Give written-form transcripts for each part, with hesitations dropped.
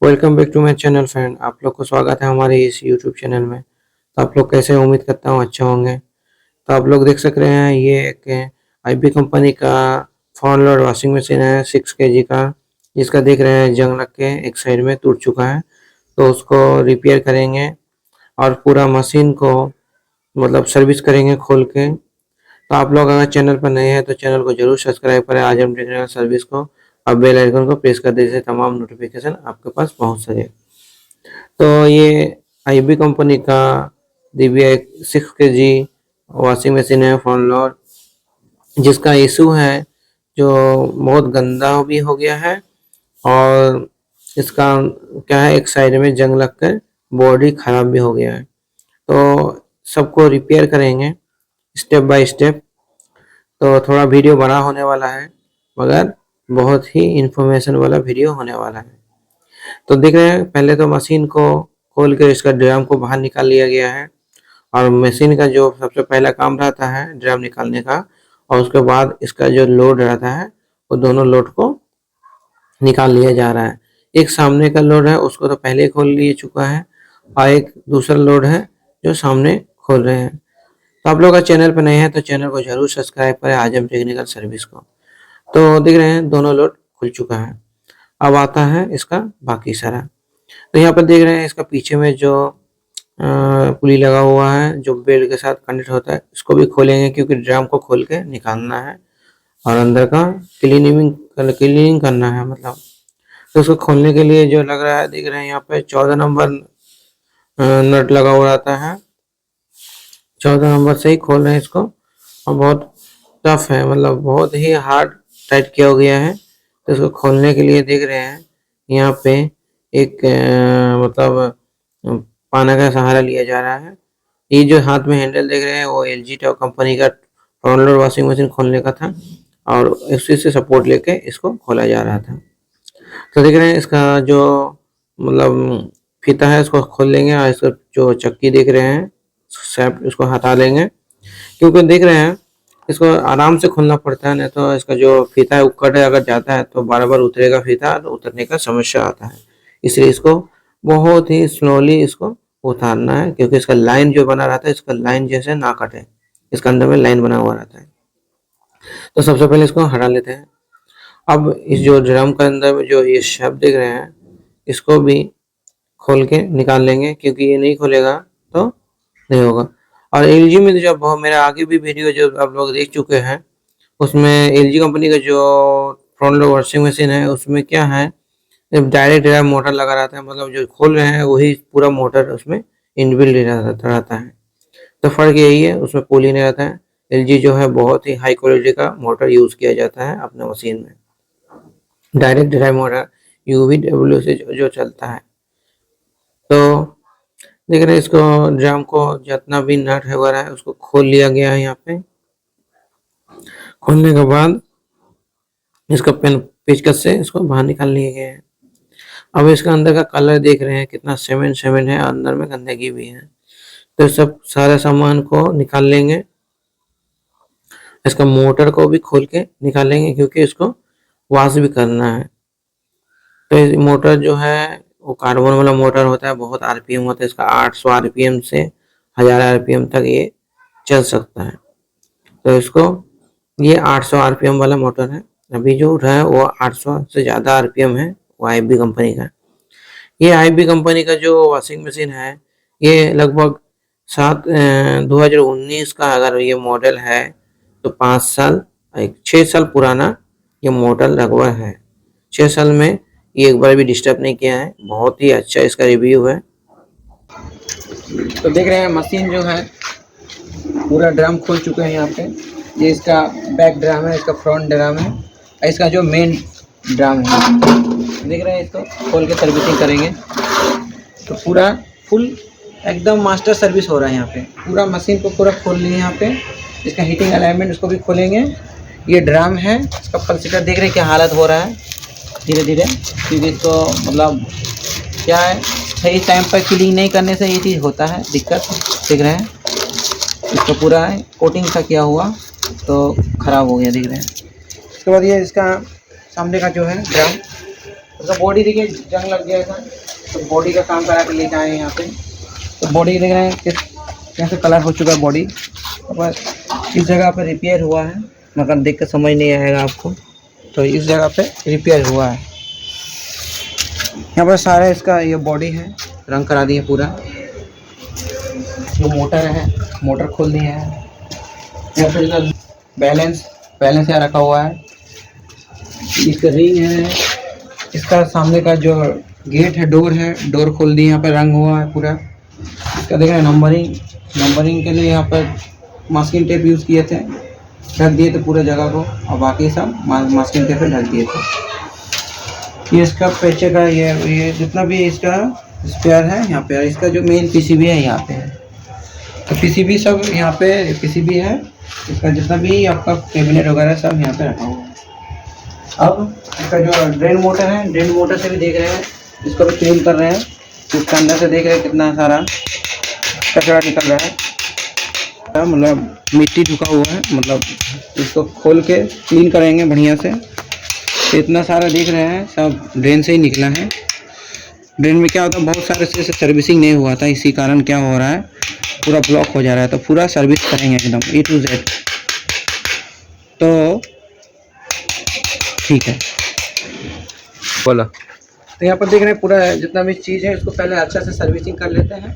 Welcome back to my channel friend. आप लोग को स्वागत है हमारे इस यूट्यूब चैनल में। तो आप लोग कैसे हैं? उम्मीद करता हूँ अच्छे होंगे। तो आप लोग देख सक रहे हैं ये एक आईबी कंपनी का फ्रंट लोड वॉशिंग मशीन है 6 केजी का, जिसका देख रहे हैं जंग लग के एक साइड में टूट चुका है। तो उसको रिपेयर करेंगे और पूरा मशीन को मतलब सर्विस करेंगे खोल के। तो आप लोग अगर चैनल पर नए हैं तो चैनल को जरूर सब्सक्राइब करें। आज हम टेक्निकल सर्विस को अब बेल आइकन को प्रेस कर दीजिए, तमाम नोटिफिकेशन आपके पास पहुंच सके। तो ये आईबी कंपनी का दिव्या 6 केजी वॉशिंग मशीन है फ्रंट लोड, जिसका इशू है जो बहुत गंदा भी हो गया है और इसका क्या है, एक साइड में जंग लगकर बॉडी खराब भी हो गया है। तो सबको रिपेयर करेंगे स्टेप बाय स्टेप। तो थोड़ा वीडियो बड़ा होने वाला है मगर बहुत ही इंफॉर्मेशन वाला वीडियो होने वाला है। तो देख रहे हैं पहले तो मशीन को खोल कर इसका ड्रम को बाहर निकाल लिया गया है। और मशीन का जो सबसे पहला काम रहता है ड्रम निकालने का, और उसके बाद इसका जो लोड रहता है वो दोनों लोड को निकाल लिया जा रहा है। एक सामने का लोड है उसको तो पहले ही खोल लिए चुका है और एक दूसरा लोड है जो सामने खोल रहे हैं। तो आप लोग का चैनल पर नए हैं तो चैनल को जरूर सब्सक्राइब करें आजम टेक्निकल सर्विस को। तो देख रहे हैं दोनों लोड खुल चुका है। अब आता है इसका बाकी सारा। तो यहाँ पर देख रहे हैं इसका पीछे में जो पुली लगा हुआ है जो बेल्ट के साथ कनेक्ट होता है, इसको भी खोलेंगे क्योंकि ड्रम को खोल के निकालना है और अंदर का क्लीनिंग करना है मतलब। तो उसको खोलने के लिए जो लग रहा है देख रहे हैं यहाँ पे 14 नंबर नट लगा हुआ रहता है। 14 नंबर से ही खोल रहे हैं इसको और बहुत टफ है, मतलब बहुत ही हार्ड टाइट किया गया है। तो इसको खोलने के लिए देख रहे हैं यहाँ पे एक मतलब पाना का सहारा लिया जा रहा है। ये जो हाथ में हैंडल देख रहे हैं वो एलजी कंपनी का फ्रंट लोड वॉशिंग मशीन खोलने का था और उसी से सपोर्ट लेके इसको खोला जा रहा था। तो देख रहे हैं इसका जो मतलब फीता है इसको खोल लेंगे और इसको जो चक्की देख रहे हैं शाफ्ट उसको हटा लेंगे, क्योंकि देख रहे हैं इसको आराम से खोलना पड़ता है, नहीं तो इसका जो फीता है उकड़ अगर जाता है तो बार बार उतरेगा फीता, तो उतरने का समस्या आता है। इसलिए इसको बहुत ही स्लोली इसको उतारना है, क्योंकि इसका लाइन जो बना रहता है इसका लाइन जैसे ना कटे, इसका अंदर में लाइन बना हुआ रहता है। तो सबसे पहले इसको हटा लेते हैं। अब इस जो ड्रम के अंदर में जो ये शेप देख रहे हैं इसको भी खोल के निकाल लेंगे, क्योंकि ये नहीं खोलेगा तो नहीं होगा। और एलजी में जब मेरा आगे भी वीडियो जो आप लोग देख चुके हैं उसमें एलजी कंपनी का जो फ्रंट लोड वॉशिंग मशीन है उसमें क्या है, डायरेक्ट मोटर लगा रहता है, मतलब जो खोल रहे हैं वही पूरा मोटर उसमें इनबिल्ट रहता है। तो फर्क यही है, उसमें पुली नहीं रहता है। एलजी जो है बहुत ही हाई क्वालिटी का मोटर यूज किया जाता है अपने मशीन में, डायरेक्ट ड्राइव मोटर यूवीडब्ल्यू से जो चलता है। तो देख रहे हैं इसको ड्रम को जितना भी नट है वगैरह है उसको खोल लिया गया है। यहाँ पे खोलने के बाद इसका पेन पेचकस से इसको बाहर निकाल लिए गए हैं। अब इसका अंदर का कलर देख रहे हैं कितना सीमेंट है, अंदर में गंदगी भी है। तो सब सारे सामान को निकाल लेंगे। इसका मोटर को भी खोल के निकालेंगे क्योंकि इसको वॉश भी करना है। तो इस मोटर जो है वो कार्बन वाला मोटर होता है, बहुत आरपीएम होता है इसका, 800 आरपीएम से 1000 आरपीएम तक ये चल सकता है। तो इसको ये 800 आरपीएम वाला मोटर है। अभी जो उठ रहा है वो 800 से ज़्यादा आरपीएम है, वो आईबी कंपनी का। ये आईबी कंपनी का जो वॉशिंग मशीन है ये लगभग 2019 का अगर ये मॉडल है तो 5 साल 6 साल पुराना ये मॉडल लगभग है। 6 साल में ये एक बार भी डिस्टर्ब नहीं किया है, बहुत ही अच्छा इसका रिव्यू है। तो देख रहे हैं मशीन जो है पूरा ड्रम खोल चुके हैं यहाँ पे। ये इसका बैक ड्रम है, इसका फ्रंट ड्रम है, इसका जो मेन ड्रम है देख रहे हैं। इसको खोल के सर्विसिंग करेंगे तो पूरा फुल एकदम मास्टर सर्विस हो रहा है यहाँ पे। पूरा मशीन को पूरा खोल लिए यहाँ पे। इसका हीटिंग अलाइनमेंट उसको भी खोलेंगे। ये ड्रम है, इसका पल्सेटर देख रहे हैं क्या हालत हो रहा है धीरे धीरे, क्योंकि इसको मतलब क्या है सही टाइम पर क्लीन नहीं करने से ये चीज़ होता है दिक्कत। देख रहे हैं इसको पूरा कोटिंग सा किया हुआ तो ख़राब हो गया देख रहे हैं। उसके बाद ये इसका सामने का जो है ड्रम, उसका बॉडी देखिए जंग लग गया था, तो बॉडी का काम करा के लेके आए हैं यहाँ पे। तो बॉडी देख रहे हैं कैसे कलर हो चुका है बॉडी। बस इस जगह पे रिपेयर हुआ है, मगर देख कर समझ नहीं आएगा आपको। तो इस जगह पे रिपेयर हुआ है। यहाँ पर सारा इसका ये बॉडी है, रंग करा दिए पूरा। जो मोटर है, मोटर खोल दिया है। यहाँ पर बैलेंस यहाँ रखा हुआ है। इसका रिंग है, इसका सामने का जो गेट है, डोर खोल दिए। यहाँ पे रंग हुआ है पूरा। इसका देख रहे हैं नंबरिंग के लिए यहाँ पर मास्किंग टेप यूज़ किए थे, ढक दिए थे पूरे जगह को, और बाकी सब मास्किंग टेप से ढक दिए थे। ये इसका पेचे का ये जितना भी इसका स्पेयर है यहाँ पे, इसका जो मेन पीसीबी है यहाँ पे है। तो पीसीबी सब यहाँ पे पीसीबी है। इसका जितना भी आपका कैबिनेट वगैरह सब यहाँ पे रखा हुआ है। अब इसका जो ड्रेन मोटर है, ड्रेन मोटर से भी देख रहे हैं, इसको भी क्लीन कर रहे हैं। इसके अंदर से देख रहे हैं कितना सारा कचरा निकल रहा है, मतलब मिट्टी ढुका हुआ है। मतलब इसको खोल के क्लीन करेंगे बढ़िया से। तो इतना सारा देख रहे हैं सब ड्रेन से ही निकला है। ड्रेन में क्या होता है, बहुत सारे से सर्विसिंग नहीं हुआ था, इसी कारण क्या हो रहा है, पूरा ब्लॉक हो जा रहा है। तो पूरा सर्विस करेंगे एकदम A to Z। तो ठीक है, बोला। तो यहाँ पर देख रहे हैं पूरा जितना भी चीज़ है, इसको पहले अच्छा से सर्विसिंग कर लेते हैं।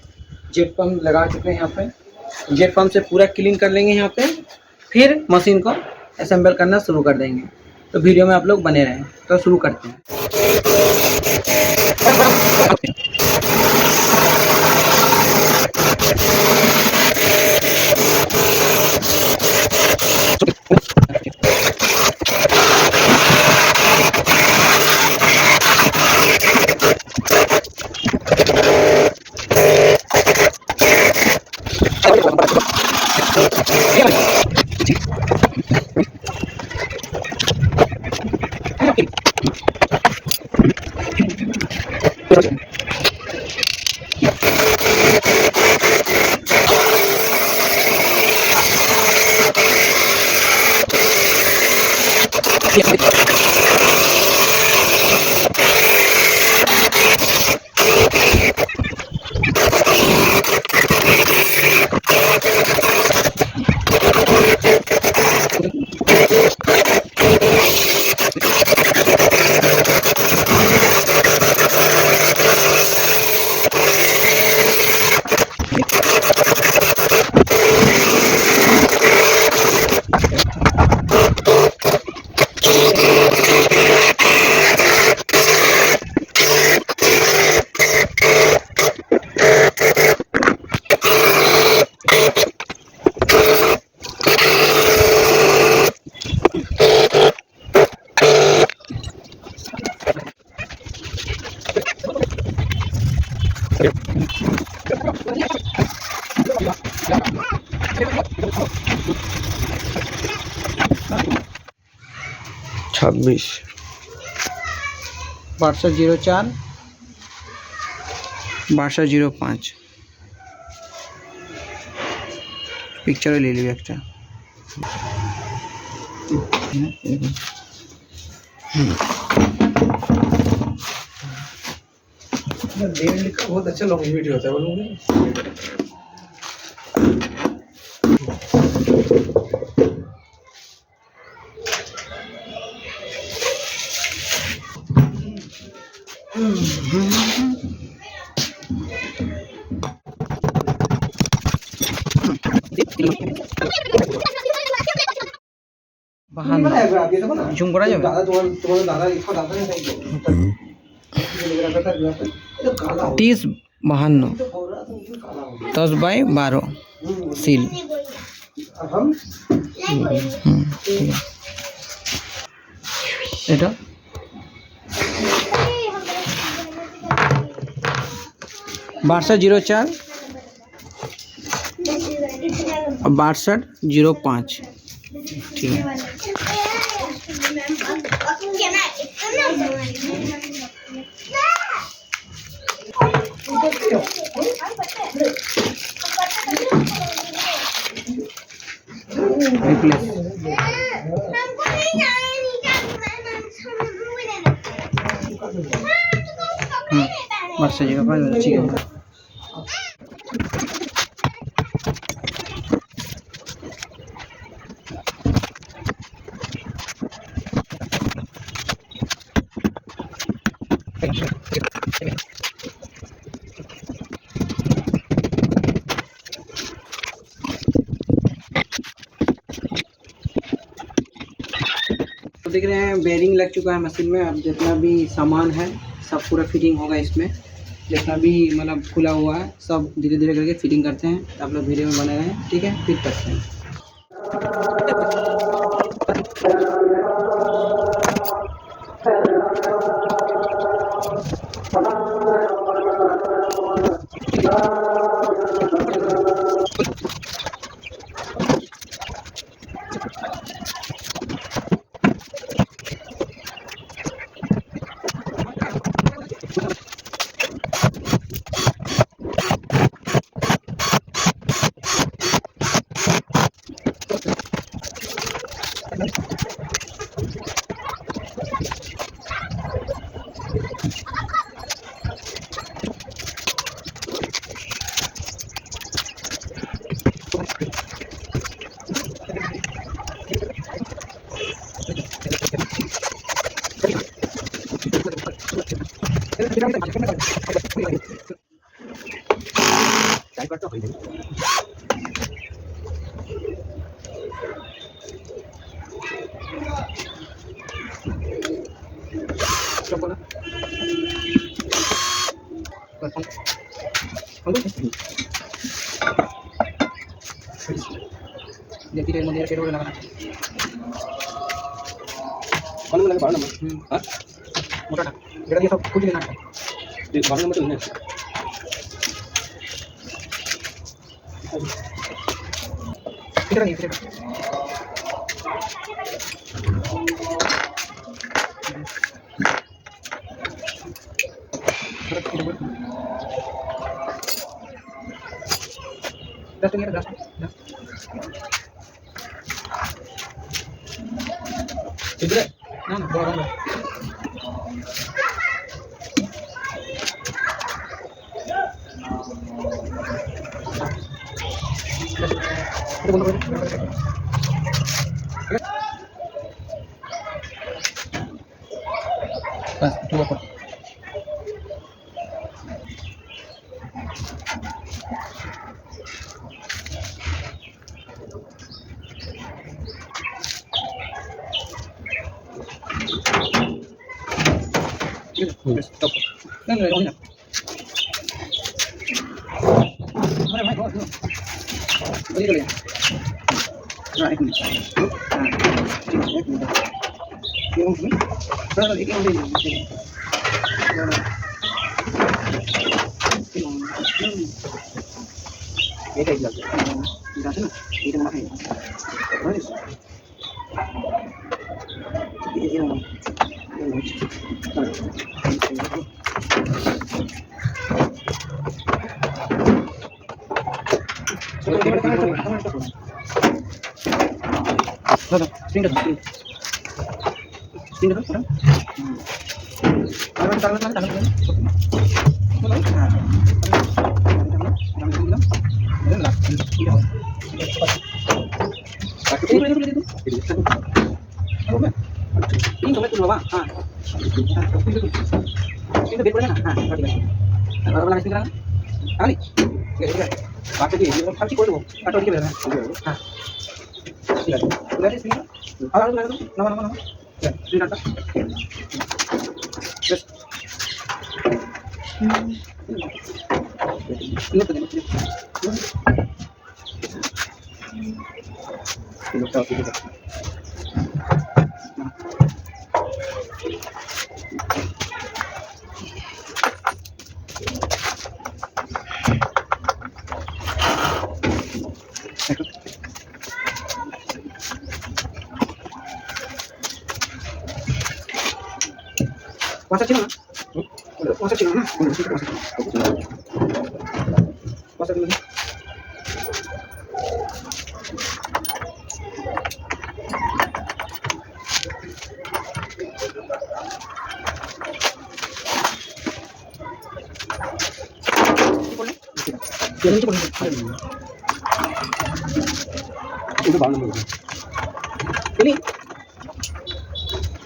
जेट पम्प लगा चुके हैं यहाँ पे। जेट पम्प से पूरा क्लीन कर लेंगे यहाँ पे, फिर मशीन को असेंबल करना शुरू कर देंगे। तो वीडियो में आप लोग बने रहें। तो शुरू करते हैं। छब्बीस 6204 6205 पिक्चर ले लीजिए एक्स्ट्रा। डेढ़ लिखा बहुत अच्छा लॉन्ग वीडियो होता है, बोलूँगा। জুম করা যাবে? 3052 10/12 সিল। এটা 6204 6205। ठीक है। रिप्लेस और सही जगह पर अच्छी है। तो देख रहे हैं बेरिंग लग चुका है मशीन में। अब जितना भी सामान है सब पूरा फिटिंग होगा इसमें। जितना भी मतलब खुला हुआ है सब धीरे धीरे करके फिटिंग करते हैं। आप लोग वीडियो में बने रहें, ठीक है, फिट करते हैं।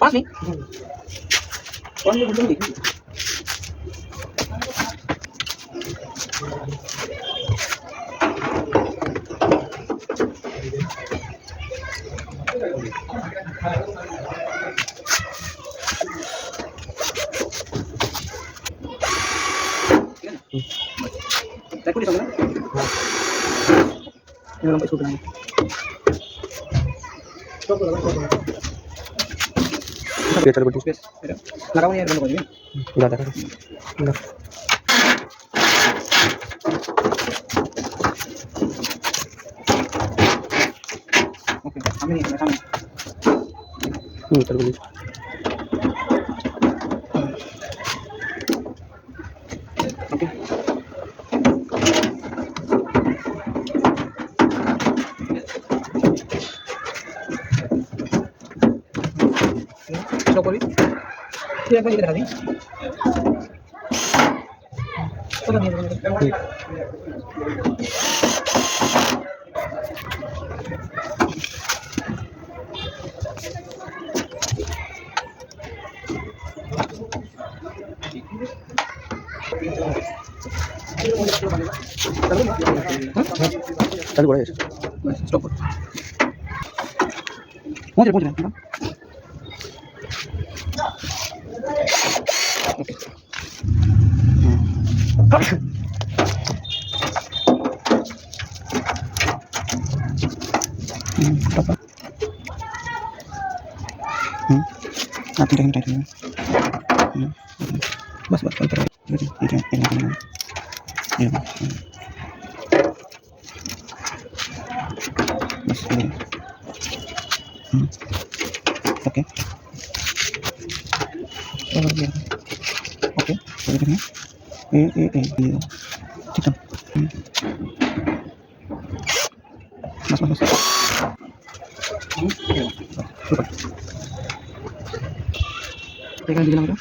पास नहीं कौन ये बुल्लू देखी तक पुलिस होगा ये लंबा छोटा है स्टॉप लगा ये चल बेटी स्पेस लगाओ यार बंद कर दिया दादा कर ओके सामने नहीं है सामने चल बेटी ओके स्टॉप करिए फिर एक बार इधर दिखा दी पता नहीं चल बड़ा है स्टॉप कर पहुंच रहे ओके आप टाइम टाइम बस बस चलते रहो बस ओके ओके ठीक है बस बस बस सुपर देखा दिखला मेरा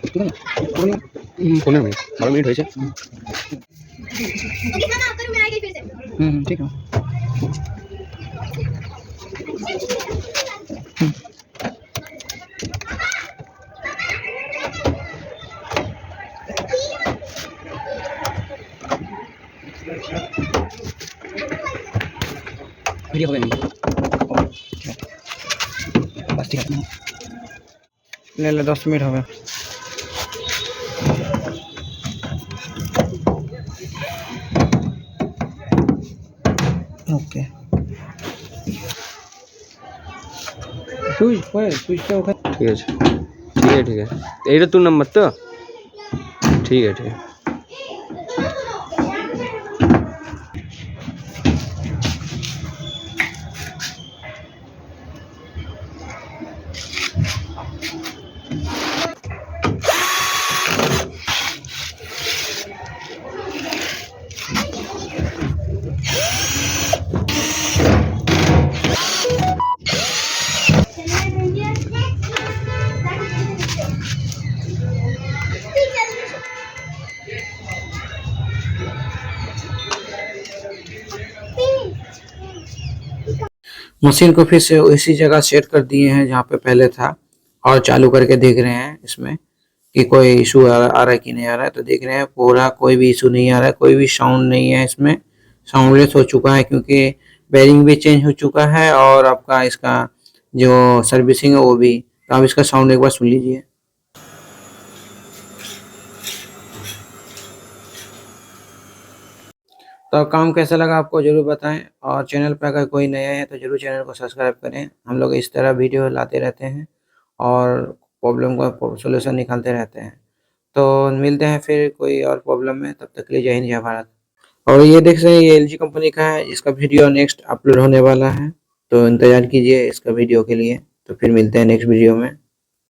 ठीक है कोने में 12 मिनट হয়েছে ठीक है वीडियो हो गया नहीं बस ठीक है ले ले 10 मिनट हो गए ओके সুইচটা ওখানে ঠিক আছে ঠিক আছে এইটা তোর নাম্বার তো ঠিক আছে मशीन को फिर से उसी जगह सेट कर दिए हैं जहाँ पे पहले था और चालू करके देख रहे हैं इसमें कि कोई इशू आ रहा है कि नहीं आ रहा है। तो देख रहे हैं पूरा कोई भी इशू नहीं आ रहा है, कोई भी साउंड नहीं है इसमें, साउंडलेस हो चुका है क्योंकि बेरिंग भी चेंज हो चुका है और आपका इसका जो सर्विसिंग है वो भी। तो आप इसका साउंड एक बार सुन लीजिए। तो काम कैसा लगा आपको ज़रूर बताएं और चैनल पर अगर कोई नया है तो ज़रूर चैनल को सब्सक्राइब करें। हम लोग इस तरह वीडियो लाते रहते हैं और प्रॉब्लम का सॉल्यूशन निकालते रहते हैं। तो मिलते हैं फिर कोई और प्रॉब्लम में, तब तक के लिए जय हिंद जय भारत। और ये देख रहे हैं ये LG कंपनी का है, इसका वीडियो नेक्स्ट अपलोड होने वाला है, तो इंतज़ार कीजिए इसका वीडियो के लिए। तो फिर मिलते हैं नेक्स्ट वीडियो में।